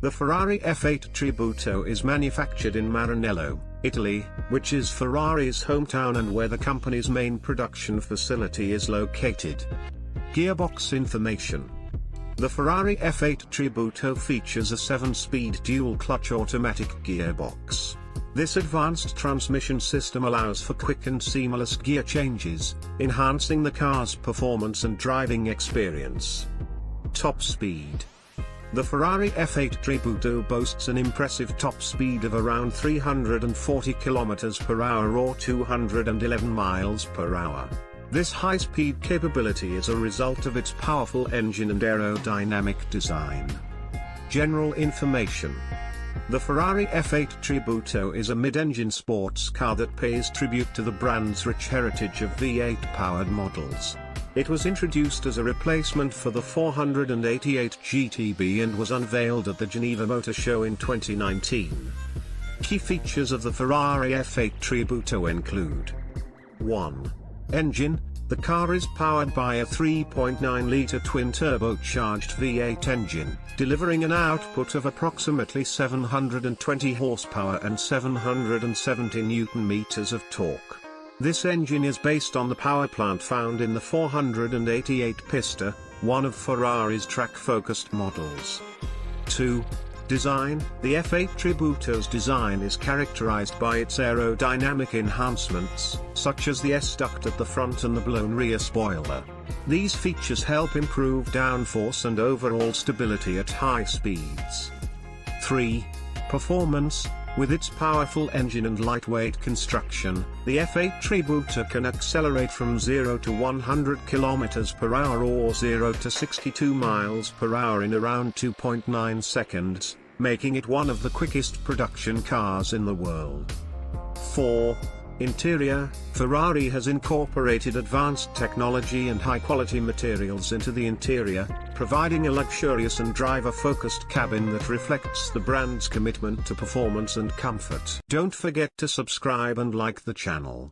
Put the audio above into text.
The Ferrari F8 Tributo is manufactured in Maranello, Italy, which is Ferrari's hometown and where the company's main production facility is located. Gearbox information. The Ferrari F8 Tributo features a 7-speed dual-clutch automatic gearbox. This advanced transmission system allows for quick and seamless gear changes, enhancing the car's performance and driving experience. Top speed. The Ferrari F8 Tributo boasts an impressive top speed of around 340 km per hour or 211 miles per hour. This high-speed capability is a result of its powerful engine and aerodynamic design. General information. The Ferrari F8 Tributo is a mid-engine sports car that pays tribute to the brand's rich heritage of V8-powered models. It was introduced as a replacement for the 488 GTB and was unveiled at the Geneva Motor Show in 2019. Key features of the Ferrari F8 Tributo include: 1. Engine. The car is powered by a 3.9-litre twin-turbocharged V8 engine, delivering an output of approximately 720 horsepower and 770 Nm of torque. This engine is based on the power plant found in the 488 Pista, one of Ferrari's track-focused models. 2. Design. The F8 Tributo's design is characterized by its aerodynamic enhancements, such as the S-duct at the front and the blown rear spoiler. These features help improve downforce and overall stability at high speeds. 3. Performance. With its powerful engine and lightweight construction, the F8 Tributo can accelerate from 0 to 100 km per hour or 0 to 62 miles per hour in around 2.9 seconds, making it one of the quickest production cars in the world. 4. Interior. Ferrari has incorporated advanced technology and high-quality materials into the interior, providing a luxurious and driver-focused cabin that reflects the brand's commitment to performance and comfort. Don't forget to subscribe and like the channel.